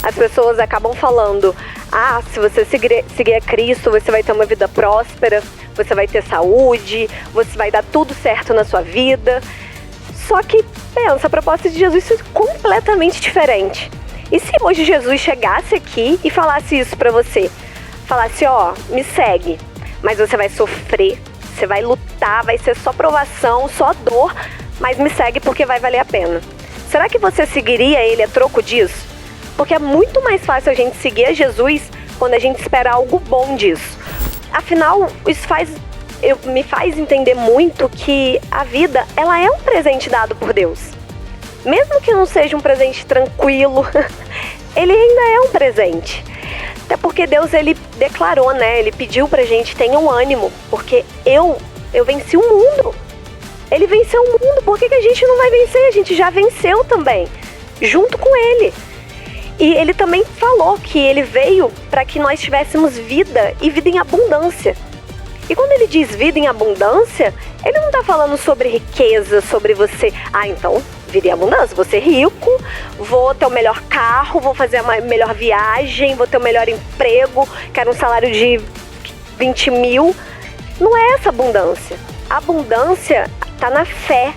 as pessoas acabam falando: ah, se você seguir a Cristo, você vai ter uma vida próspera, você vai ter saúde, você vai dar tudo certo na sua vida. Só que, pensa, a proposta de Jesus é completamente diferente. E se hoje Jesus chegasse aqui e falasse isso pra você? Falasse: ó, me segue, mas você vai sofrer, você vai lutar, vai ser só provação, só dor, mas me segue porque vai valer a pena. Será que você seguiria ele a troco disso? Porque é muito mais fácil a gente seguir a Jesus quando a gente espera algo bom disso. Afinal, isso me faz entender muito que a vida, ela é um presente dado por Deus. Mesmo que não seja um presente tranquilo, ele ainda é um presente. Até porque Deus, ele declarou, né? Ele pediu pra gente: tenham ânimo, porque eu venci o mundo. Ele venceu o mundo, por que a gente não vai vencer? A gente já venceu também, junto com ele. E ele também falou que ele veio para que nós tivéssemos vida e vida em abundância. E quando ele diz vida em abundância, ele não está falando sobre riqueza, sobre você... Ah, então, vida em abundância, vou ser rico, vou ter o melhor carro, vou fazer a melhor viagem, vou ter o melhor emprego, quero um salário de 20 mil. Não é essa abundância. A abundância está na fé.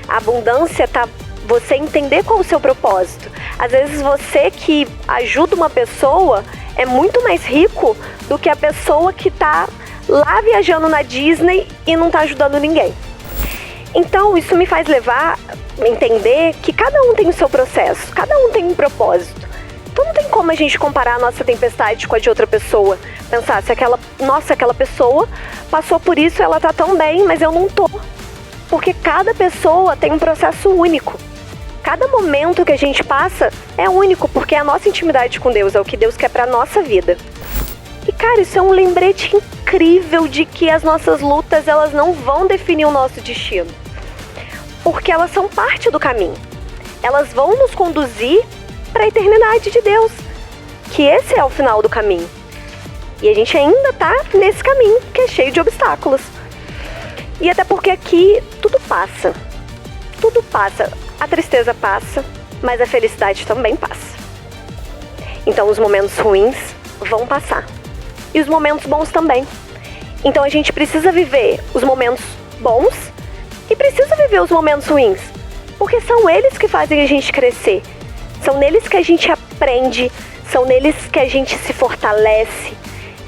A abundância está você entender qual é o seu propósito. Às vezes você que ajuda uma pessoa é muito mais rico do que a pessoa que está lá viajando na Disney e não está ajudando ninguém. Então isso me faz entender que cada um tem o seu processo, cada um tem um propósito. Então não tem como a gente comparar a nossa tempestade com a de outra pessoa. Pensar se aquela pessoa passou por isso, ela tá tão bem, mas eu não tô. Porque cada pessoa tem um processo único. Cada momento que a gente passa é único, porque é a nossa intimidade com Deus, é o que Deus quer pra nossa vida. E cara, isso é um lembrete incrível de que as nossas lutas, elas não vão definir o nosso destino. Porque elas são parte do caminho. Elas vão nos conduzir para a eternidade de Deus, que esse é o final do caminho. E a gente ainda tá nesse caminho que é cheio de obstáculos. E até porque aqui tudo passa. Tudo passa. A tristeza passa, mas a felicidade também passa. Então os momentos ruins vão passar. E os momentos bons também. Então a gente precisa viver os momentos bons e precisa viver os momentos ruins. Porque são eles que fazem a gente crescer. São neles que a gente aprende, são neles que a gente se fortalece,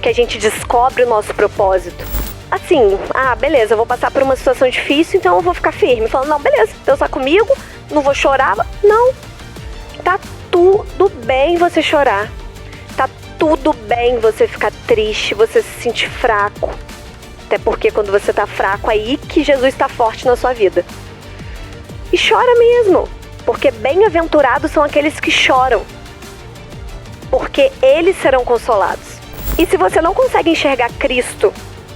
que a gente descobre o nosso propósito. Assim, beleza, eu vou passar por uma situação difícil, então eu vou ficar firme. Falando, não, beleza, Deus tá comigo, não vou chorar. Não, tá tudo bem você chorar. Tá tudo bem você ficar triste, você se sentir fraco. Até porque quando você tá fraco, aí que Jesus tá forte na sua vida. E chora mesmo. Porque bem-aventurados são aqueles que choram, porque eles serão consolados. E se você não consegue enxergar Cristo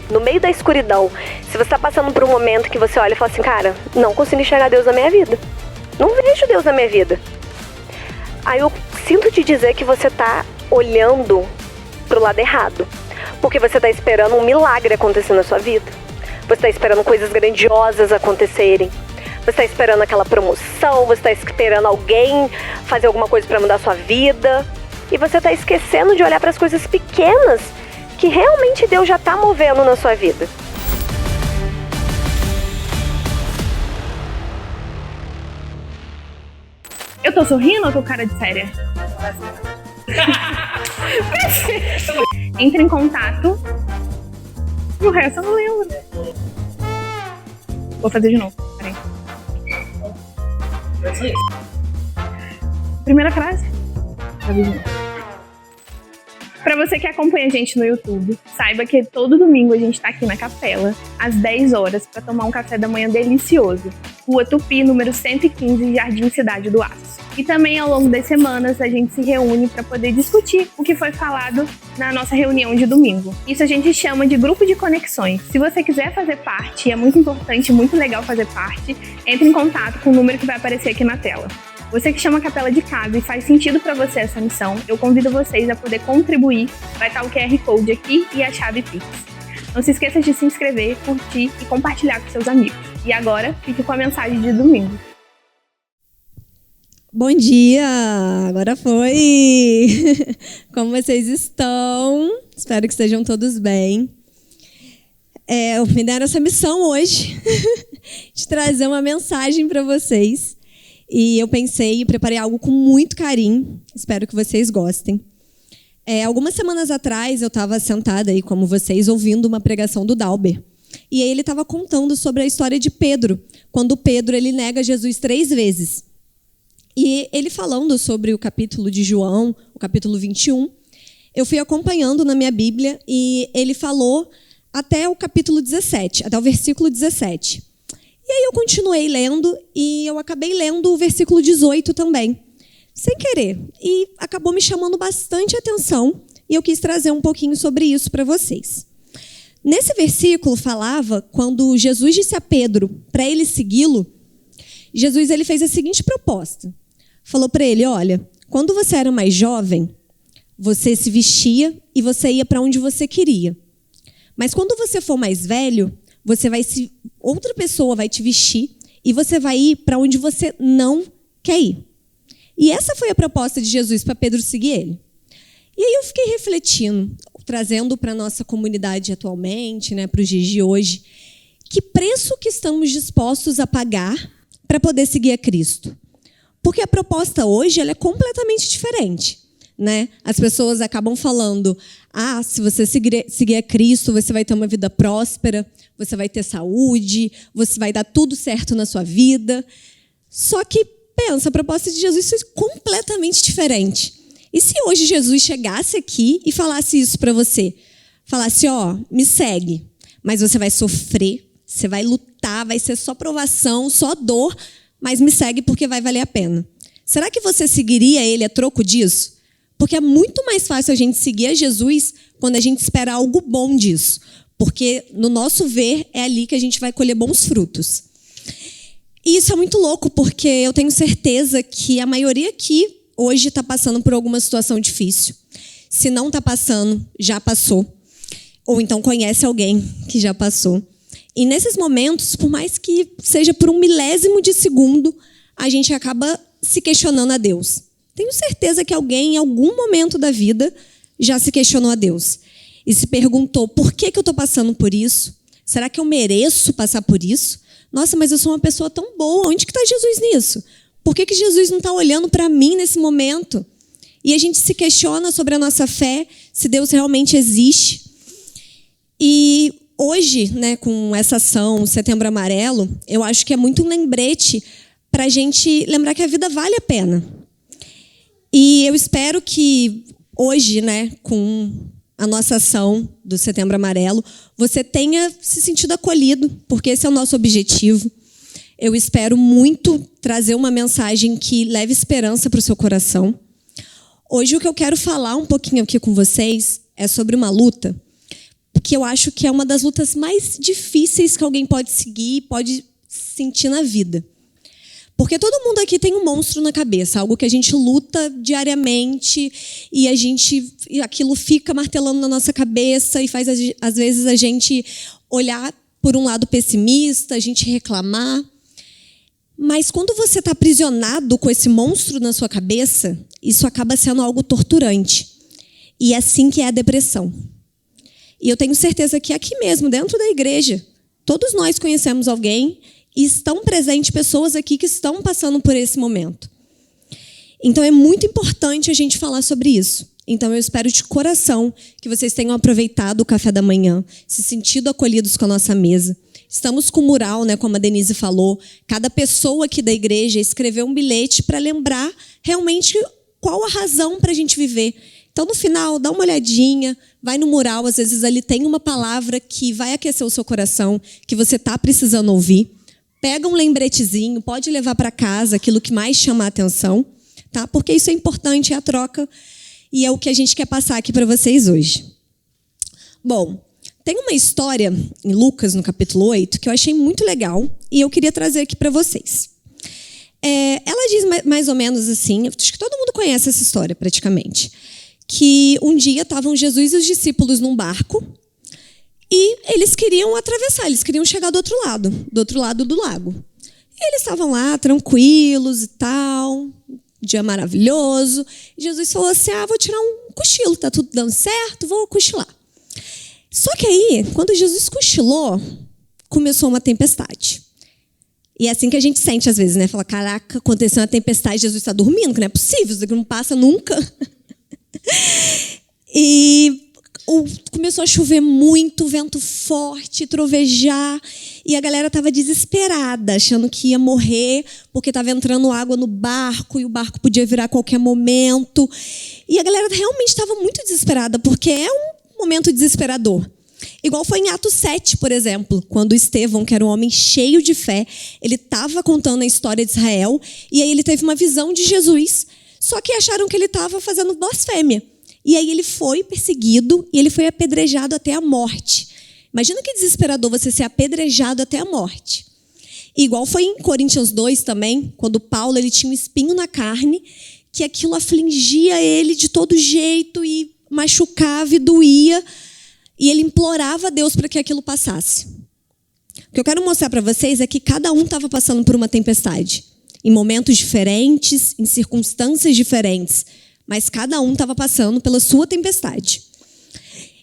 no meio da escuridão, se você está passando por um momento que você olha e fala assim: cara, não consigo enxergar Deus na minha vida, não vejo Deus na minha vida, aí eu sinto te dizer que você está olhando pro lado errado, porque você está esperando um milagre acontecer na sua vida, você está esperando coisas grandiosas acontecerem. Você está esperando aquela promoção, você está esperando alguém fazer alguma coisa para mudar a sua vida. E você está esquecendo de olhar para as coisas pequenas que realmente Deus já está movendo na sua vida. Eu tô sorrindo ou tô cara de séria? Entra em contato. E o resto eu não lembro. Vou fazer de novo, peraí. Primeira frase. Pra você que acompanha a gente no YouTube, saiba que todo domingo a gente tá aqui na capela, às 10 horas, pra tomar um café da manhã delicioso. Rua Tupi, número 115, Jardim Cidade do Aço. E também ao longo das semanas a gente se reúne para poder discutir o que foi falado na nossa reunião de domingo. Isso a gente chama de grupo de conexões. Se você quiser fazer parte, é muito importante, muito legal fazer parte, entre em contato com o número que vai aparecer aqui na tela. Você que chama a capela de casa e faz sentido para você essa missão, eu convido vocês a poder contribuir. Vai estar o QR Code aqui e a chave Pix. Não se esqueça de se inscrever, curtir e compartilhar com seus amigos. E agora, fique com a mensagem de domingo. Bom dia! Agora foi! Como vocês estão? Espero que estejam todos bem. Me deram essa missão hoje de trazer uma mensagem para vocês. E eu pensei e preparei algo com muito carinho. Espero que vocês gostem. Algumas semanas atrás, eu estava sentada aí, como vocês, ouvindo uma pregação do Dalber. E aí ele estava contando sobre a história de Pedro, quando Pedro ele nega Jesus 3 vezes. E ele falando sobre o capítulo de João, o capítulo 21, eu fui acompanhando na minha Bíblia e ele falou até o capítulo 17, até o versículo 17. E aí eu continuei lendo e eu acabei lendo o versículo 18 também, sem querer. E acabou me chamando bastante atenção e eu quis trazer um pouquinho sobre isso para vocês. Nesse versículo falava quando Jesus disse a Pedro para ele segui-lo, Jesus ele fez a seguinte proposta. Falou para ele, olha, quando você era mais jovem, você se vestia e você ia para onde você queria. Mas quando você for mais velho, outra pessoa vai te vestir e você vai ir para onde você não quer ir. E essa foi a proposta de Jesus para Pedro seguir ele. E aí eu fiquei refletindo, trazendo para a nossa comunidade atualmente, para os dias de hoje, que preço que estamos dispostos a pagar para poder seguir a Cristo. Porque a proposta hoje ela é completamente diferente. As pessoas acabam falando, se você seguir a Cristo, você vai ter uma vida próspera, você vai ter saúde, você vai dar tudo certo na sua vida. Só que, pensa, a proposta de Jesus foi completamente diferente. E se hoje Jesus chegasse aqui e falasse isso para você? Falasse, me segue, mas você vai sofrer, você vai lutar, vai ser só provação, só dor, mas me segue porque vai valer a pena. Será que você seguiria ele a troco disso? Porque é muito mais fácil a gente seguir a Jesus quando a gente espera algo bom disso. Porque, no nosso ver, é ali que a gente vai colher bons frutos. E isso é muito louco, porque eu tenho certeza que a maioria aqui hoje está passando por alguma situação difícil. Se não está passando, já passou. Ou então conhece alguém que já passou. E nesses momentos, por mais que seja por 1/1000 de segundo, a gente acaba se questionando a Deus. Tenho certeza que alguém, em algum momento da vida, já se questionou a Deus. E se perguntou, por que eu estou passando por isso? Será que eu mereço passar por isso? Nossa, mas eu sou uma pessoa tão boa, onde que está Jesus nisso? Por que Jesus não está olhando para mim nesse momento? E a gente se questiona sobre a nossa fé, se Deus realmente existe. E hoje, com essa ação, Setembro Amarelo, eu acho que é muito um lembrete para a gente lembrar que a vida vale a pena. E eu espero que hoje, com a nossa ação do Setembro Amarelo, você tenha se sentido acolhido, porque esse é o nosso objetivo. Eu espero muito trazer uma mensagem que leve esperança para o seu coração. Hoje o que eu quero falar um pouquinho aqui com vocês é sobre uma luta que eu acho que é uma das lutas mais difíceis que alguém pode seguir e pode sentir na vida. Porque todo mundo aqui tem um monstro na cabeça, algo que a gente luta diariamente e aquilo fica martelando na nossa cabeça e faz, às vezes, a gente olhar por um lado pessimista, a gente reclamar. Mas quando você está aprisionado com esse monstro na sua cabeça, isso acaba sendo algo torturante. E é assim que é a depressão. E eu tenho certeza que aqui mesmo, dentro da igreja, todos nós conhecemos alguém e estão presentes pessoas aqui que estão passando por esse momento. Então é muito importante a gente falar sobre isso. Então eu espero de coração que vocês tenham aproveitado o café da manhã, se sentido acolhidos com a nossa mesa. Estamos com o mural, como a Denise falou. Cada pessoa aqui da igreja escreveu um bilhete para lembrar realmente qual a razão para a gente viver. Então, no final, dá uma olhadinha, vai no mural, às vezes ali tem uma palavra que vai aquecer o seu coração, que você está precisando ouvir. Pega um lembretezinho, pode levar para casa aquilo que mais chama a atenção, tá? Porque isso é importante, é a troca, e é o que a gente quer passar aqui para vocês hoje. Bom, tem uma história em Lucas, no capítulo 8, que eu achei muito legal, e eu queria trazer aqui para vocês. Ela diz mais ou menos assim, acho que todo mundo conhece essa história praticamente, que um dia estavam Jesus e os discípulos num barco e eles queriam atravessar, eles queriam chegar do outro lado do lago. E eles estavam lá, tranquilos e tal, dia maravilhoso. E Jesus falou assim, vou tirar um cochilo, tá tudo dando certo, vou cochilar. Só que aí, quando Jesus cochilou, começou uma tempestade. E é assim que a gente sente às vezes, né? Fala, caraca, aconteceu uma tempestade, Jesus está dormindo, que não é possível, isso aqui não passa nunca. E começou a chover muito, vento forte, trovejar. E a galera estava desesperada, achando que ia morrer, porque estava entrando água no barco, e o barco podia virar a qualquer momento. E a galera realmente estava muito desesperada, porque é um momento desesperador. Igual foi em Atos 7, por exemplo, quando Estevão, que era um homem cheio de fé, ele estava contando a história de Israel, e aí ele teve uma visão de Jesus, só que acharam que ele estava fazendo blasfêmia. E aí ele foi perseguido e ele foi apedrejado até a morte. Imagina que desesperador você ser apedrejado até a morte. E igual foi em Coríntios 2 também, quando Paulo ele tinha um espinho na carne, que aquilo afligia ele de todo jeito e machucava e doía. E ele implorava a Deus para que aquilo passasse. O que eu quero mostrar para vocês é que cada um estava passando por uma tempestade. Em momentos diferentes, em circunstâncias diferentes. Mas cada um estava passando pela sua tempestade.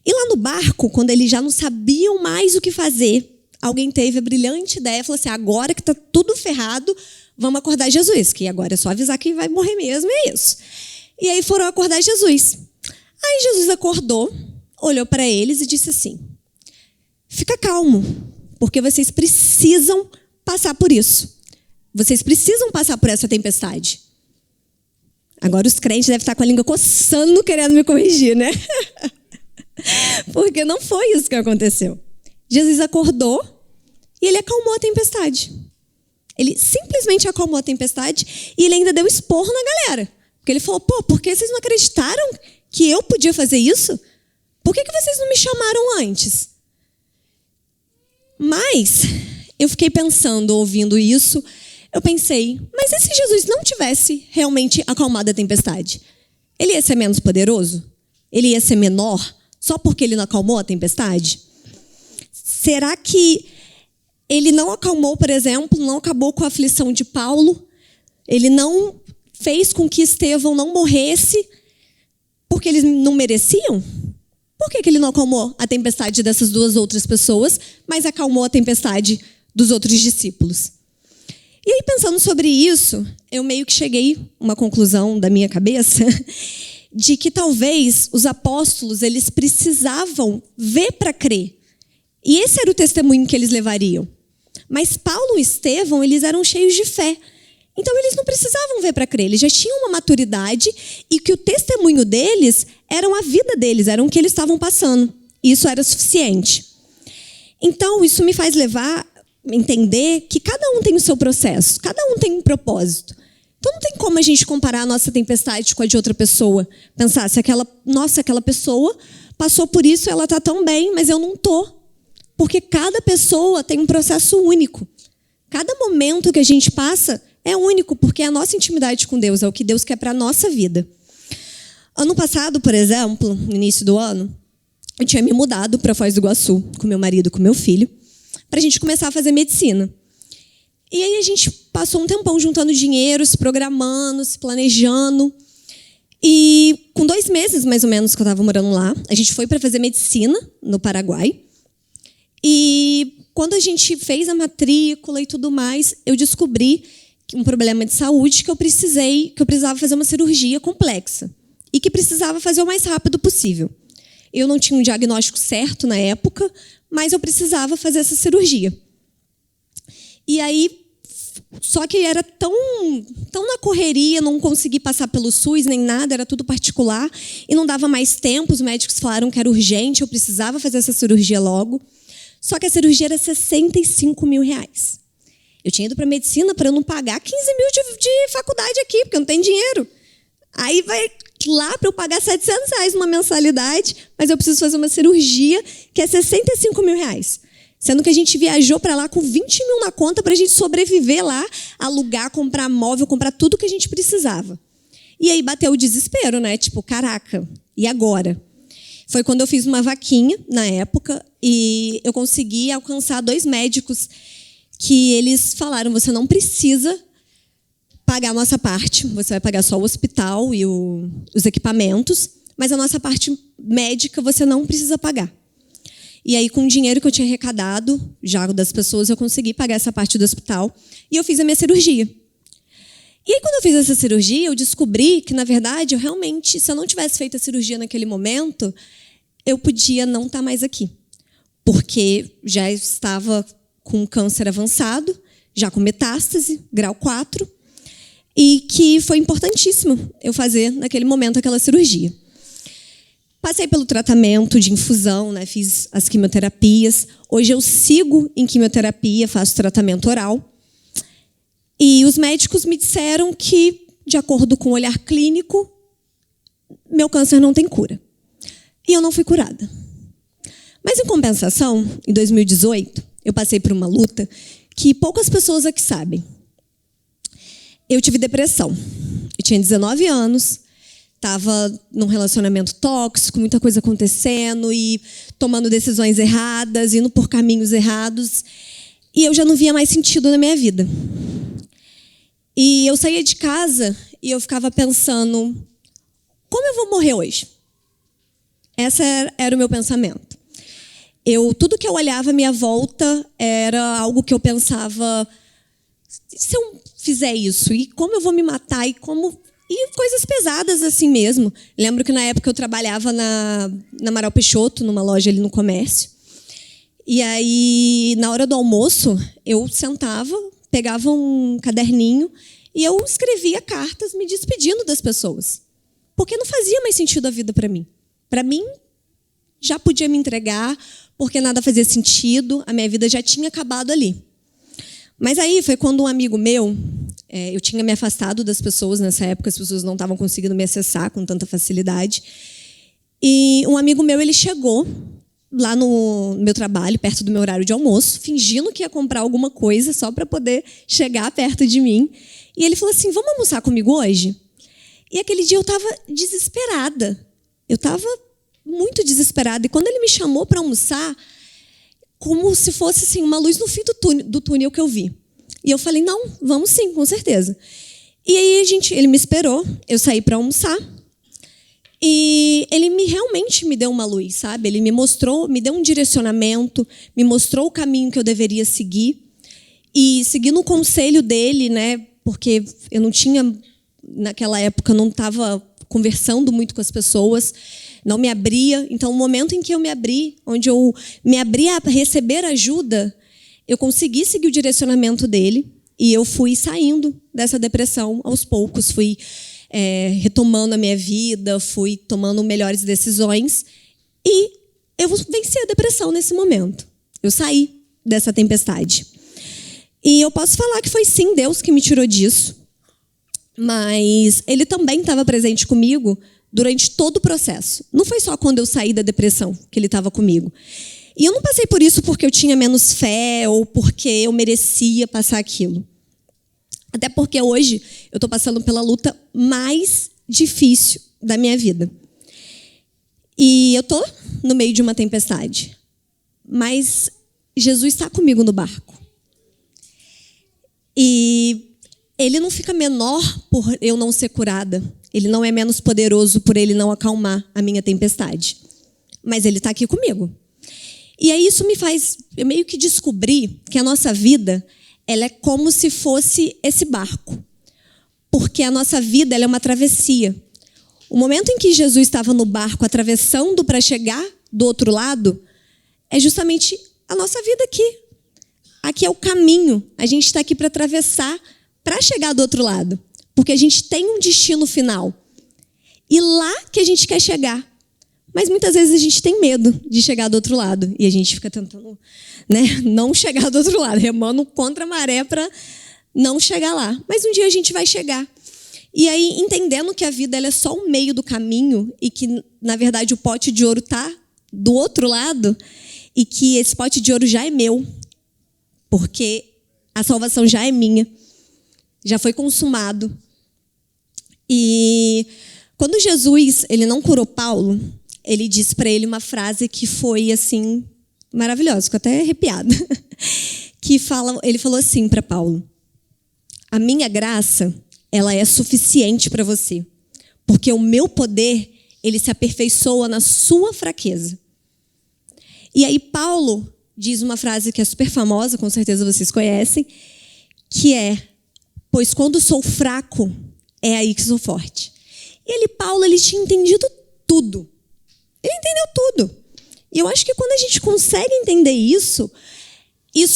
E lá no barco, quando eles já não sabiam mais o que fazer, alguém teve a brilhante ideia, falou assim, agora que está tudo ferrado, vamos acordar Jesus, que agora é só avisar que vai morrer mesmo, é isso. E aí foram acordar Jesus. Aí Jesus acordou, olhou para eles e disse assim, fica calmo, porque vocês precisam passar por isso. Vocês precisam passar por essa tempestade. Agora os crentes devem estar com a língua coçando, querendo me corrigir, né? Porque não foi isso que aconteceu. Jesus acordou e ele acalmou a tempestade. Ele simplesmente acalmou a tempestade e ele ainda deu esporro na galera. Porque ele falou, por que vocês não acreditaram que eu podia fazer isso? Por que vocês não me chamaram antes? Mas eu fiquei pensando, ouvindo isso, eu pensei, mas e se Jesus não tivesse realmente acalmado a tempestade? Ele ia ser menos poderoso? Ele ia ser menor só porque ele não acalmou a tempestade? Será que ele não acalmou, por exemplo, não acabou com a aflição de Paulo? Ele não fez com que Estevão não morresse porque eles não mereciam? Por que ele não acalmou a tempestade dessas duas outras pessoas, mas acalmou a tempestade dos outros discípulos? E aí, pensando sobre isso, eu meio que cheguei a uma conclusão da minha cabeça de que talvez os apóstolos eles precisavam ver para crer. E esse era o testemunho que eles levariam. Mas Paulo e Estevão, eles eram cheios de fé. Então, eles não precisavam ver para crer. Eles já tinham uma maturidade e que o testemunho deles era a vida deles, era o que eles estavam passando. E isso era suficiente. Então, isso me faz entender que cada um tem o seu processo, cada um tem um propósito. Então não tem como a gente comparar a nossa tempestade com a de outra pessoa. Pensar se aquela pessoa passou por isso, ela está tão bem, mas eu não estou. Porque cada pessoa tem um processo único. Cada momento que a gente passa é único, porque é a nossa intimidade com Deus, é o que Deus quer para a nossa vida. Ano passado, por exemplo, no início do ano, eu tinha me mudado para Foz do Iguaçu, com meu marido e com meu filho, para a gente começar a fazer medicina. E aí a gente passou um tempão juntando dinheiro, se programando, se planejando. E com 2 meses, mais ou menos, que eu estava morando lá, a gente foi para fazer medicina no Paraguai. E quando a gente fez a matrícula e tudo mais, eu descobri um problema de saúde que eu precisava fazer uma cirurgia complexa. E que precisava fazer o mais rápido possível. Eu não tinha um diagnóstico certo na época, mas eu precisava fazer essa cirurgia. E aí, só que era tão na correria, não consegui passar pelo SUS nem nada, era tudo particular, e não dava mais tempo, os médicos falaram que era urgente, eu precisava fazer essa cirurgia logo. Só que a cirurgia era 65 mil reais. Eu tinha ido para medicina para eu não pagar 15 mil de faculdade aqui, porque eu não tenho dinheiro. Aí vai lá para eu pagar 700 reais uma mensalidade, mas eu preciso fazer uma cirurgia que é 65 mil reais. Sendo que a gente viajou para lá com 20 mil na conta para a gente sobreviver lá, alugar, comprar móvel, comprar tudo que a gente precisava. E aí bateu o desespero, né? Tipo, caraca, e agora? Foi quando eu fiz uma vaquinha, na época, e eu consegui alcançar 2 médicos que eles falaram: você não precisa pagar a nossa parte, você vai pagar só o hospital e os equipamentos, mas a nossa parte médica você não precisa pagar. E aí, com o dinheiro que eu tinha arrecadado, já das pessoas, eu consegui pagar essa parte do hospital e eu fiz a minha cirurgia. E aí, quando eu fiz essa cirurgia, eu descobri que, na verdade, eu realmente, se eu não tivesse feito a cirurgia naquele momento, eu podia não estar mais aqui. Porque já estava com câncer avançado, já com metástase, grau 4, e que foi importantíssimo eu fazer, naquele momento, aquela cirurgia. Passei pelo tratamento de infusão, né? Fiz as quimioterapias. Hoje eu sigo em quimioterapia, faço tratamento oral. E os médicos me disseram que, de acordo com o olhar clínico, meu câncer não tem cura. E eu não fui curada. Mas, em compensação, em 2018, eu passei por uma luta que poucas pessoas aqui sabem. Eu tive depressão. Eu tinha 19 anos, estava num relacionamento tóxico, muita coisa acontecendo e tomando decisões erradas, indo por caminhos errados. E eu já não via mais sentido na minha vida. E eu saía de casa e eu ficava pensando: como eu vou morrer hoje? Esse era o meu pensamento. Tudo que eu olhava à minha volta era algo que eu pensava: se eu fizer isso, e como eu vou me matar, e coisas pesadas assim mesmo. Lembro que na época eu trabalhava na Amaral Peixoto, numa loja ali no comércio. E aí, na hora do almoço, eu sentava, pegava um caderninho e eu escrevia cartas me despedindo das pessoas. Porque não fazia mais sentido a vida para mim. Para mim, já podia me entregar, porque nada fazia sentido, a minha vida já tinha acabado ali. Mas aí foi quando um amigo meu, eu tinha me afastado das pessoas nessa época, as pessoas não estavam conseguindo me acessar com tanta facilidade. E um amigo meu, ele chegou lá no meu trabalho, perto do meu horário de almoço, fingindo que ia comprar alguma coisa só para poder chegar perto de mim. E ele falou assim: vamos almoçar comigo hoje? E aquele dia eu estava desesperada. Eu estava muito desesperada. E quando ele me chamou para almoçar, como se fosse assim, uma luz no fim do túnel que eu vi. E eu falei: não, vamos sim, com certeza. E aí ele me esperou, eu saí para almoçar. E ele realmente me deu uma luz, sabe? Ele me mostrou, me deu um direcionamento, me mostrou o caminho que eu deveria seguir. E seguindo o conselho dele, né? Porque eu não tinha, naquela época, não estava conversando muito com as pessoas, não me abria. Então, o momento em que eu me abri, onde eu me abri a receber ajuda, eu consegui seguir o direcionamento dele e eu fui saindo dessa depressão aos poucos, fui retomando a minha vida, fui tomando melhores decisões e eu venci a depressão nesse momento. Eu saí dessa tempestade. E eu posso falar que foi sim Deus que me tirou disso, mas Ele também estava presente comigo durante todo o processo. Não foi só quando eu saí da depressão que Ele estava comigo. E eu não passei por isso porque eu tinha menos fé ou porque eu merecia passar aquilo. Até porque hoje eu estou passando pela luta mais difícil da minha vida. E eu estou no meio de uma tempestade. Mas Jesus está comigo no barco. E Ele não fica menor por eu não ser curada. Ele não é menos poderoso por Ele não acalmar a minha tempestade. Mas Ele está aqui comigo. E aí isso me faz, eu meio que descobrir que a nossa vida, ela é como se fosse esse barco. Porque a nossa vida, ela é uma travessia. O momento em que Jesus estava no barco atravessando para chegar do outro lado, é justamente a nossa vida aqui. Aqui é o caminho. A gente está aqui para atravessar, para chegar do outro lado. Porque a gente tem um destino final. E lá que a gente quer chegar. Mas muitas vezes a gente tem medo de chegar do outro lado. E a gente fica tentando, não chegar do outro lado, remando contra a maré para não chegar lá. Mas um dia a gente vai chegar. E aí, entendendo que a vida ela é só o meio do caminho e que, na verdade, o pote de ouro está do outro lado e que esse pote de ouro já é meu, porque a salvação já é minha, já foi consumado. E quando Jesus ele não curou Paulo, ele disse para ele uma frase que foi assim maravilhosa, ficou até arrepiada, ele falou assim para Paulo: a minha graça, ela é suficiente para você, porque o meu poder, ele se aperfeiçoa na sua fraqueza. E aí Paulo diz uma frase que é super famosa, com certeza vocês conhecem, que é: pois quando sou fraco, é aí que sou forte. E Paulo, ele tinha entendido tudo. Ele entendeu tudo. E eu acho que quando a gente consegue entender isso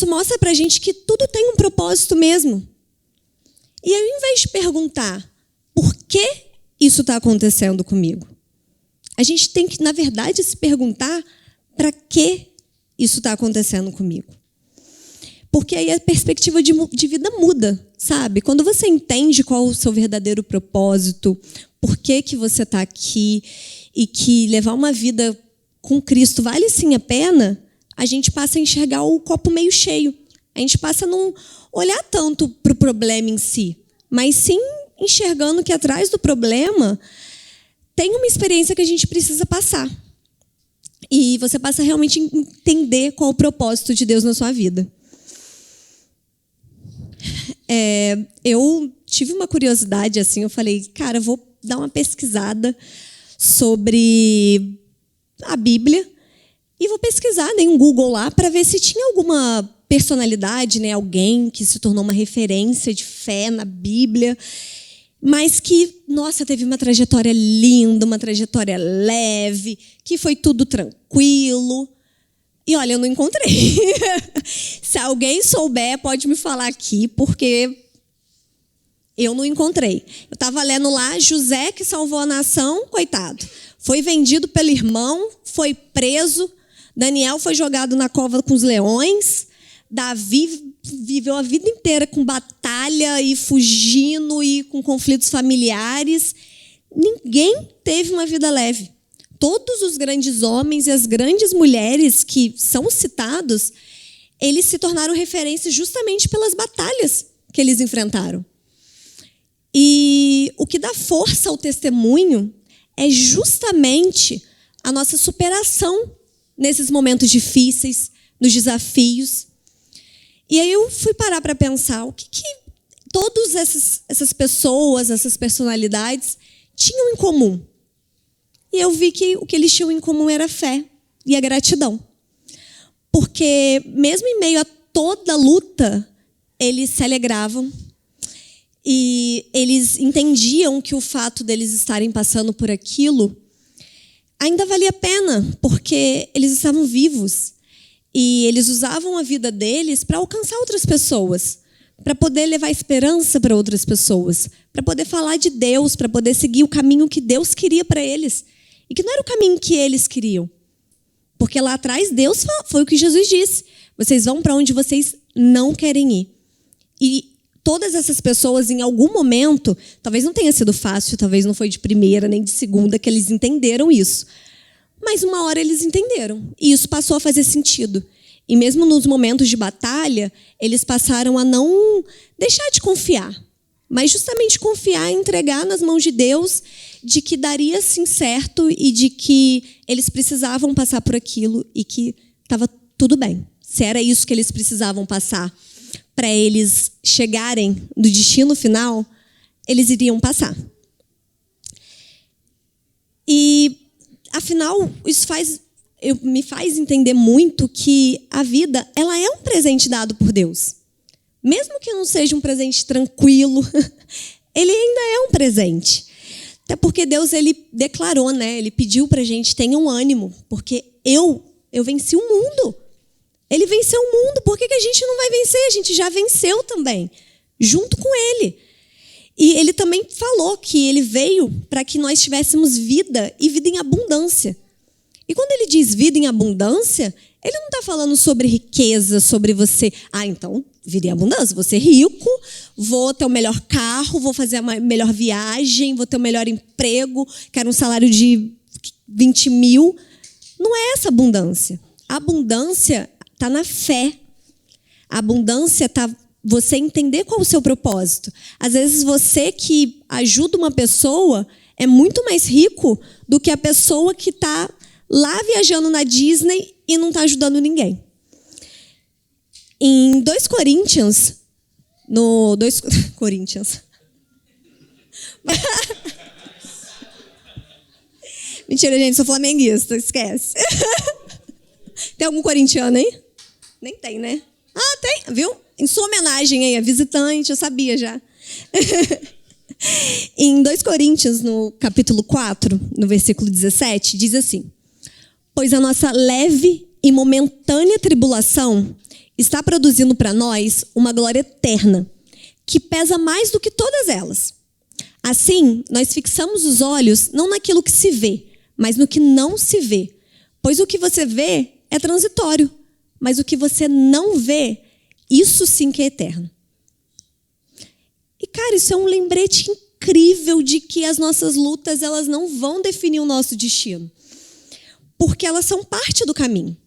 mostra pra gente que tudo tem um propósito mesmo. E ao invés de perguntar por que isso está acontecendo comigo, a gente tem que, na verdade, se perguntar para que isso está acontecendo comigo. Porque aí a perspectiva de vida muda, sabe? Quando você entende qual o seu verdadeiro propósito, por que você está aqui, e que levar uma vida com Cristo vale sim a pena, a gente passa a enxergar o copo meio cheio. A gente passa a não olhar tanto para o problema em si, mas sim enxergando que atrás do problema tem uma experiência que a gente precisa passar. E você passa a realmente entender qual o propósito de Deus na sua vida. Eu tive uma curiosidade, assim, eu falei, cara, eu vou dar uma pesquisada sobre a Bíblia e vou pesquisar em um Google lá para ver se tinha alguma personalidade, né, alguém que se tornou uma referência de fé na Bíblia, mas que, nossa, teve uma trajetória linda, uma trajetória leve, que foi tudo tranquilo. E olha, eu não encontrei. Se alguém souber, pode me falar aqui, porque eu não encontrei. Eu estava lendo lá, José que salvou a nação, coitado. Foi vendido pelo irmão, foi preso. Daniel foi jogado na cova com os leões. Davi viveu a vida inteira com batalha e fugindo e com conflitos familiares. Ninguém teve uma vida leve. Todos os grandes homens e as grandes mulheres que são citados, eles se tornaram referência justamente pelas batalhas que eles enfrentaram. E o que dá força ao testemunho é justamente a nossa superação nesses momentos difíceis, nos desafios. E aí eu fui parar para pensar o que todas essas pessoas, essas personalidades tinham em comum. E eu vi que o que eles tinham em comum era a fé e a gratidão. Porque mesmo em meio a toda luta, eles se alegravam. E eles entendiam que o fato deles estarem passando por aquilo ainda valia a pena, porque eles estavam vivos. E eles usavam a vida deles para alcançar outras pessoas, para poder levar esperança para outras pessoas, para poder falar de Deus, para poder seguir o caminho que Deus queria para eles. E que não era o caminho que eles queriam. Porque lá atrás, Deus foi o que Jesus disse. Vocês vão para onde vocês não querem ir. E todas essas pessoas, em algum momento, talvez não tenha sido fácil, talvez não foi de primeira nem de segunda que eles entenderam isso. Mas uma hora eles entenderam. E isso passou a fazer sentido. E mesmo nos momentos de batalha, eles passaram a não deixar de confiar. Mas justamente confiar e entregar nas mãos de Deus de que daria sim certo e de que eles precisavam passar por aquilo e que estava tudo bem. Se era isso que eles precisavam passar para eles chegarem no destino final, eles iriam passar. E, afinal, isso me faz entender muito que a vida ela é um presente dado por Deus. Mesmo que não seja um presente tranquilo, ele ainda é um presente. Até porque Deus ele declarou, né? Ele pediu para a gente tenham ânimo, porque eu venci o mundo. Ele venceu o mundo, por que a gente não vai vencer? A gente já venceu também, junto com ele. E ele também falou que ele veio para que nós tivéssemos vida e vida em abundância. E quando ele diz vida em abundância, ele não está falando sobre riqueza, sobre você. Então, vida em abundância, vou ser rico, vou ter o melhor carro, vou fazer a melhor viagem, vou ter o melhor emprego, quero um salário de 20 mil. Não é essa abundância. A abundância está na fé. A abundância está você entender qual é o seu propósito. Às vezes você que ajuda uma pessoa é muito mais rico do que a pessoa que está lá viajando na Disney e não está ajudando ninguém. Em 2 Coríntios, no 2 Coríntios. Mentira, gente, sou flamenguista, esquece. Tem algum corintiano aí? Nem tem, né? Ah, tem, viu? Em sua homenagem aí, a visitante, eu sabia já. Em 2 Coríntios, no capítulo 4, no versículo 17, diz assim: pois a nossa leve e momentânea tribulação está produzindo para nós uma glória eterna, que pesa mais do que todas elas. Assim, nós fixamos os olhos não naquilo que se vê, mas no que não se vê. Pois o que você vê é transitório, mas o que você não vê, isso sim que é eterno. E, cara, isso é um lembrete incrível de que as nossas lutas, elas não vão definir o nosso destino. Porque elas são parte do caminho.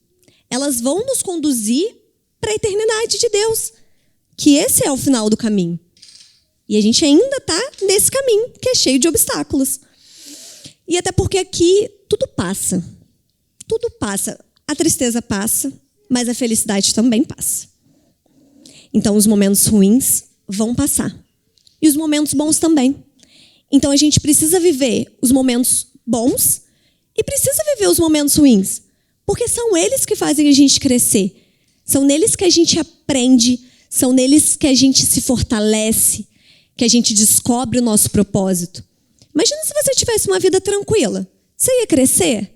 Elas vão nos conduzir para a eternidade de Deus, que esse é o final do caminho. E a gente ainda está nesse caminho, que é cheio de obstáculos. E até porque aqui tudo passa. Tudo passa. A tristeza passa, mas a felicidade também passa. Então, os momentos ruins vão passar. E os momentos bons também. Então, a gente precisa viver os momentos bons e precisa viver os momentos ruins. Porque são eles que fazem a gente crescer. São neles que a gente aprende, são neles que a gente se fortalece, que a gente descobre o nosso propósito. Imagina se você tivesse uma vida tranquila. Você ia crescer?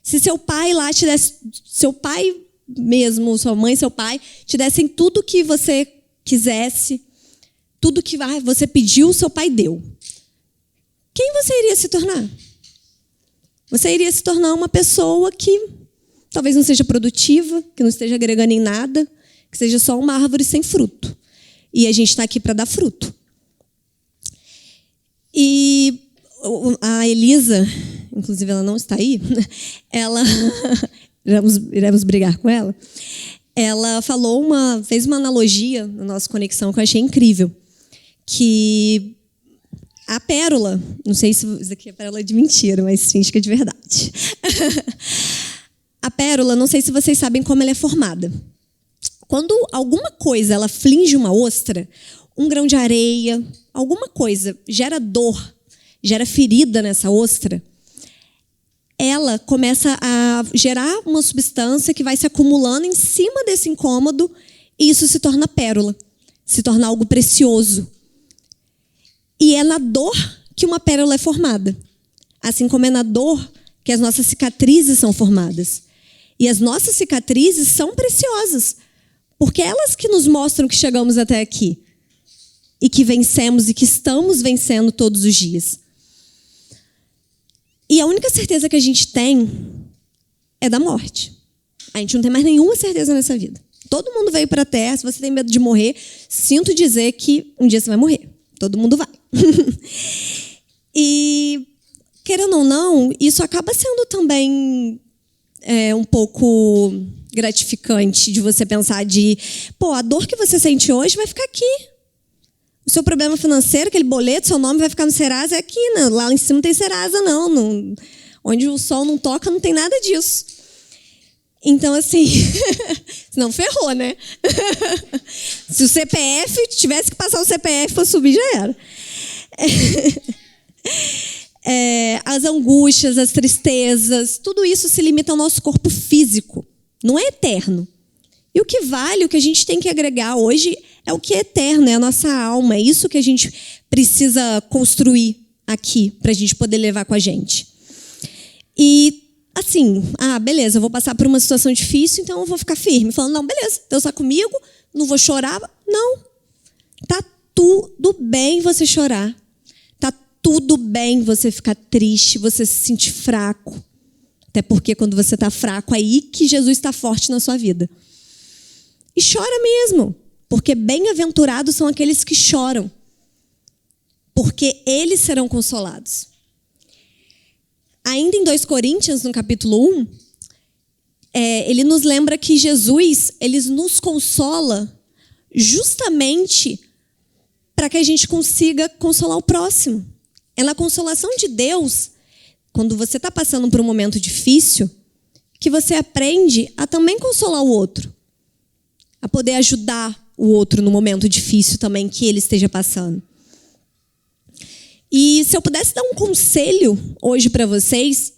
Se seu pai lá te desse, seu pai mesmo, sua mãe, seu pai, te dessem tudo que você quisesse, tudo que você pediu, seu pai deu. Quem você iria se tornar? Você iria se tornar uma pessoa que talvez não seja produtiva, que não esteja agregando em nada, que seja só uma árvore sem fruto. E a gente está aqui para dar fruto. E a Elisa, inclusive ela não está aí, ela iremos brigar com ela. Ela fez uma analogia na nossa conexão que eu achei incrível, que a pérola, não sei se isso aqui é pérola de mentira, mas finge que é de verdade. A pérola, não sei se vocês sabem como ela é formada. Quando alguma coisa ela flinge uma ostra, um grão de areia, alguma coisa gera dor, gera ferida nessa ostra, ela começa a gerar uma substância que vai se acumulando em cima desse incômodo e isso se torna pérola, se torna algo precioso. E é na dor que uma pérola é formada. Assim como é na dor que as nossas cicatrizes são formadas. E as nossas cicatrizes são preciosas, porque elas que nos mostram que chegamos até aqui. E que vencemos e que estamos vencendo todos os dias. E a única certeza que a gente tem é da morte. A gente não tem mais nenhuma certeza nessa vida. Todo mundo veio para a Terra. Se você tem medo de morrer, sinto dizer que um dia você vai morrer. Todo mundo vai. E, querendo ou não, isso acaba sendo também um pouco gratificante de você pensar a dor que você sente hoje vai ficar aqui. O seu problema financeiro, aquele boleto, seu nome vai ficar no Serasa, é aqui, né? Lá em cima não tem Serasa, não. Onde o sol não toca, não tem nada disso. Então, assim, senão ferrou, né? Se o CPF, tivesse que passar o CPF para subir, já era. As angústias, as tristezas, tudo isso se limita ao nosso corpo físico. Não é eterno. E o que vale, o que a gente tem que agregar hoje é o que é eterno, é a nossa alma. É isso que a gente precisa construir aqui para a gente poder levar com a gente. E assim, beleza, eu vou passar por uma situação difícil, então eu vou ficar firme. Falando, não, beleza, Deus está comigo, não vou chorar. Não, tá tudo bem você chorar. Tá tudo bem você ficar triste, você se sentir fraco. Até porque quando você está fraco, é aí que Jesus está forte na sua vida. E chora mesmo, porque bem-aventurados são aqueles que choram, porque eles serão consolados. Ainda em 2 Coríntios, no capítulo 1, ele nos lembra que Jesus, ele nos consola justamente para que a gente consiga consolar o próximo. É na consolação de Deus, quando você está passando por um momento difícil, que você aprende a também consolar o outro. a poder ajudar o outro no momento difícil também que ele esteja passando. E se eu pudesse dar um conselho hoje para vocês,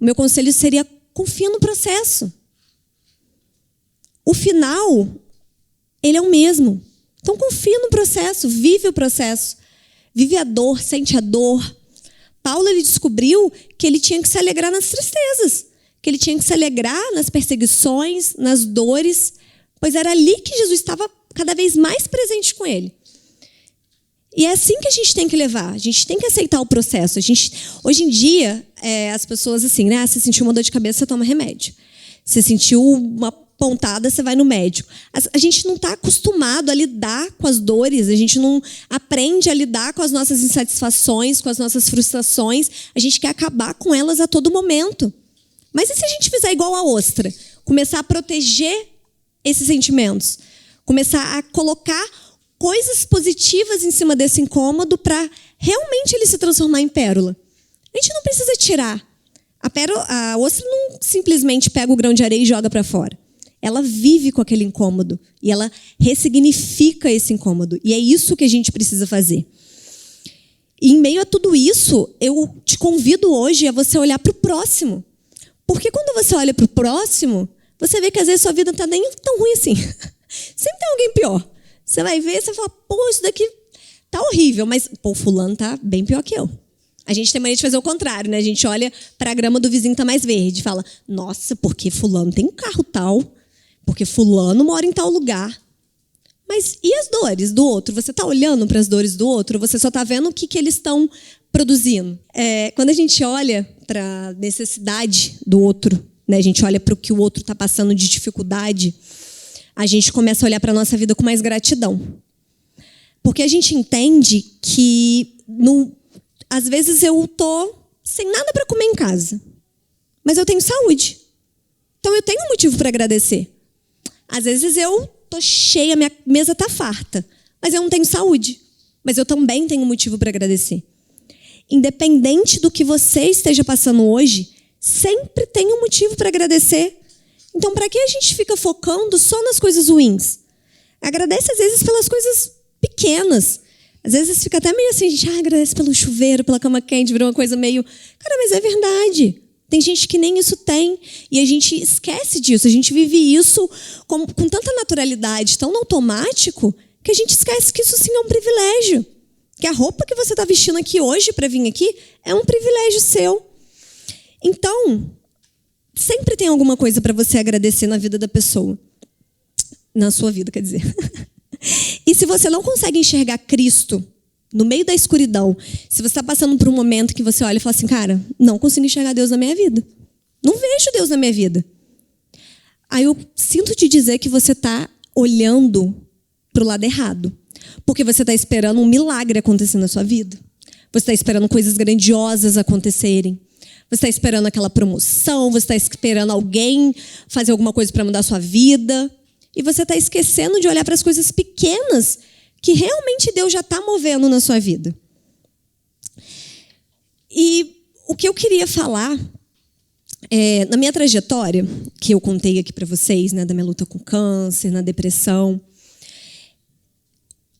o meu conselho seria: confia no processo. O final, ele é o mesmo. Então confia no processo, vive o processo. Vive a dor, sente a dor. Paulo, ele descobriu que ele tinha que se alegrar nas tristezas, que ele tinha que se alegrar nas perseguições, nas dores, pois era ali que Jesus estava cada vez mais presente com ele. E é assim que a gente tem que levar. A gente tem que aceitar o processo. Hoje em dia, as pessoas assim, né? Você sentiu uma dor de cabeça, você toma remédio. Você sentiu uma pontada, você vai no médico. A gente não está acostumado a lidar com as dores. A gente não aprende a lidar com as nossas insatisfações, com as nossas frustrações. A gente quer acabar com elas a todo momento. Mas e se a gente fizer igual a ostra? Começar a proteger esses sentimentos. Começar a colocar coisas positivas em cima desse incômodo para realmente ele se transformar em pérola. A gente não precisa tirar. A ostra não simplesmente pega o grão de areia e joga para fora. Ela vive com aquele incômodo e ela ressignifica esse incômodo. E é isso que a gente precisa fazer. E em meio a tudo isso, eu te convido hoje a você olhar para o próximo. Porque quando você olha para o próximo, você vê que às vezes sua vida não está nem tão ruim assim. Sempre tem alguém pior. Você vai ver e você fala: pô, isso daqui tá horrível, mas pô, fulano tá bem pior que eu. A gente tem mania de fazer o contrário, né? A gente olha para a grama do vizinho que tá mais verde e fala: nossa, porque fulano tem um carro tal, porque fulano mora em tal lugar. Mas e as dores do outro? Você tá olhando para as dores do outro? Ou você só tá vendo o que eles estão produzindo? Quando a gente olha para a necessidade do outro, né? A gente olha para o que o outro está passando de dificuldade, a gente começa a olhar para a nossa vida com mais gratidão. Porque a gente entende que, às vezes, eu estou sem nada para comer em casa, mas eu tenho saúde. Então, eu tenho um motivo para agradecer. Às vezes, eu estou cheia, minha mesa está farta, mas eu não tenho saúde. Mas eu também tenho um motivo para agradecer. Independente do que você esteja passando hoje, sempre tem um motivo para agradecer. Então, para que a gente fica focando só nas coisas ruins? Agradece, às vezes, pelas coisas pequenas. Às vezes fica até meio assim, a gente agradece pelo chuveiro, pela cama quente, virou uma coisa meio... Cara, mas é verdade. Tem gente que nem isso tem. E a gente esquece disso. A gente vive isso com tanta naturalidade, tão automático, que a gente esquece que isso sim é um privilégio. Que a roupa que você está vestindo aqui hoje para vir aqui é um privilégio seu. Então... sempre tem alguma coisa para você agradecer na vida da pessoa. Na sua vida, quer dizer. E se você não consegue enxergar Cristo no meio da escuridão, se você está passando por um momento que você olha e fala assim: cara, não consigo enxergar Deus na minha vida. Não vejo Deus na minha vida. Aí eu sinto te dizer que você está olhando para o lado errado. Porque você está esperando um milagre acontecer na sua vida. Você está esperando coisas grandiosas acontecerem. Você está esperando aquela promoção, você está esperando alguém fazer alguma coisa para mudar a sua vida. E você está esquecendo de olhar para as coisas pequenas que realmente Deus já está movendo na sua vida. E o que eu queria falar, na minha trajetória, que eu contei aqui para vocês, né, da minha luta com câncer, na depressão,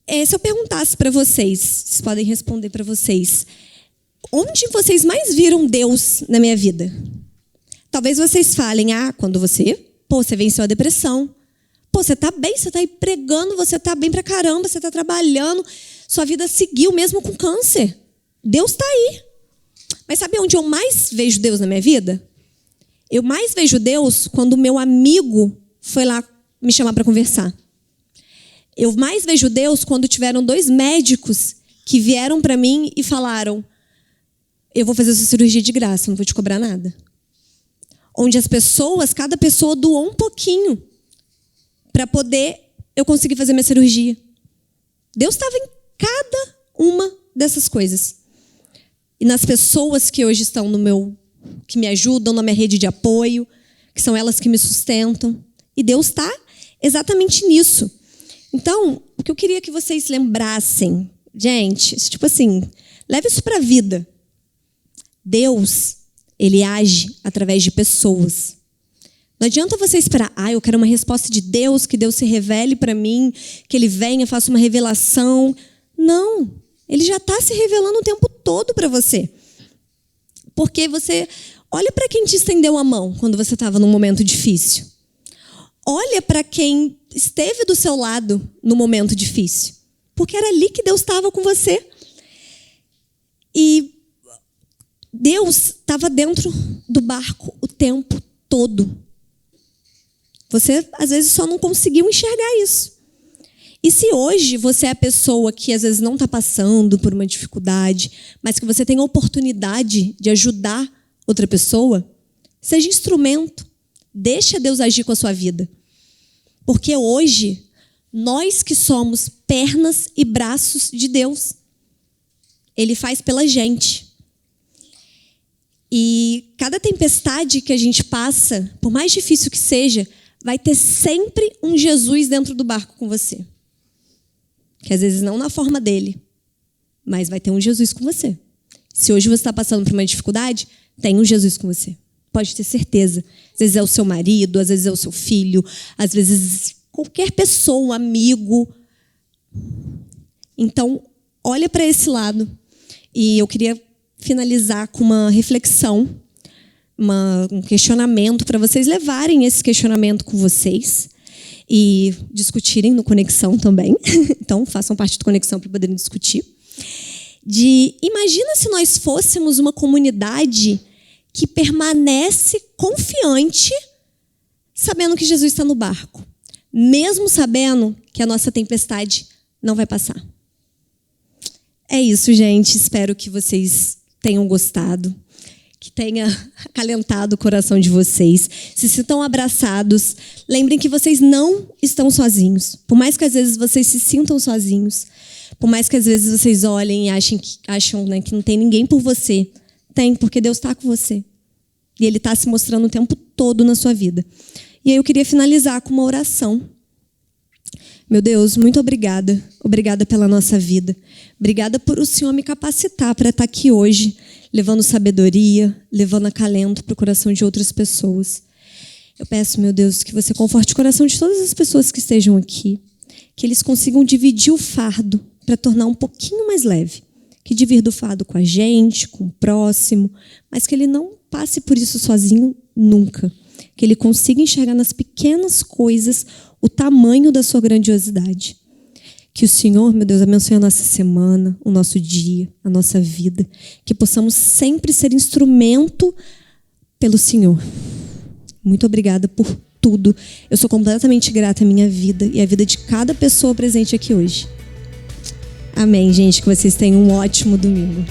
se eu perguntasse para vocês, vocês podem responder para vocês, onde vocês mais viram Deus na minha vida? Talvez vocês falem: quando você venceu a depressão. Você está bem, você está aí pregando, você está bem pra caramba, você está trabalhando, sua vida seguiu mesmo com câncer. Deus está aí. Mas sabe onde eu mais vejo Deus na minha vida? Eu mais vejo Deus quando o meu amigo foi lá me chamar para conversar. Eu mais vejo Deus quando tiveram 2 médicos que vieram para mim e falaram: eu vou fazer essa cirurgia de graça, não vou te cobrar nada. Onde cada pessoa doou um pouquinho para poder eu conseguir fazer minha cirurgia. Deus estava em cada uma dessas coisas. E nas pessoas que hoje estão que me ajudam na minha rede de apoio, que são elas que me sustentam. E Deus está exatamente nisso. Então, o que eu queria que vocês lembrassem, gente, tipo assim, leve isso para a vida. Deus, ele age através de pessoas. Não adianta você esperar, eu quero uma resposta de Deus, que Deus se revele para mim, que Ele venha, faça uma revelação. Não, Ele já está se revelando o tempo todo para você. Porque você olha para quem te estendeu a mão quando você estava num momento difícil. Olha para quem esteve do seu lado no momento difícil. Porque era ali que Deus estava com você. E Deus estava dentro do barco o tempo todo. Você, às vezes, só não conseguiu enxergar isso. E se hoje você é a pessoa que, às vezes, não está passando por uma dificuldade, mas que você tem a oportunidade de ajudar outra pessoa, seja instrumento. Deixa Deus agir com a sua vida. Porque hoje, nós que somos pernas e braços de Deus, Ele faz pela gente. E cada tempestade que a gente passa, por mais difícil que seja, vai ter sempre um Jesus dentro do barco com você. Que às vezes não na forma dele, mas vai ter um Jesus com você. Se hoje você está passando por uma dificuldade, tem um Jesus com você. Pode ter certeza. Às vezes é o seu marido, às vezes é o seu filho, às vezes qualquer pessoa, um amigo. Então, olha para esse lado. E eu queria finalizar com uma reflexão, um questionamento, para vocês levarem esse questionamento com vocês e discutirem no Conexão também. Então, façam parte do Conexão para poderem discutir. Imagina se nós fôssemos uma comunidade que permanece confiante, sabendo que Jesus está no barco, mesmo sabendo que a nossa tempestade não vai passar. É isso, gente. Espero que vocês tenham gostado, que tenha acalentado o coração de vocês. Se sintam abraçados. Lembrem que vocês não estão sozinhos. Por mais que às vezes vocês se sintam sozinhos, por mais que às vezes vocês olhem e acham, né, que não tem ninguém por você, tem, porque Deus está com você. E Ele está se mostrando o tempo todo na sua vida. E aí eu queria finalizar com uma oração. Meu Deus, muito obrigada. Obrigada pela nossa vida. Obrigada por o Senhor me capacitar para estar aqui hoje, levando sabedoria, levando acalento para o coração de outras pessoas. Eu peço, meu Deus, que você conforte o coração de todas as pessoas que estejam aqui, que eles consigam dividir o fardo para tornar um pouquinho mais leve. Que divida o fardo com a gente, com o próximo, mas que ele não passe por isso sozinho nunca. Que ele consiga enxergar nas pequenas coisas o tamanho da sua grandiosidade. Que o Senhor, meu Deus, abençoe a nossa semana, o nosso dia, a nossa vida. Que possamos sempre ser instrumento pelo Senhor. Muito obrigada por tudo. Eu sou completamente grata à minha vida e à vida de cada pessoa presente aqui hoje. Amém, gente. Que vocês tenham um ótimo domingo.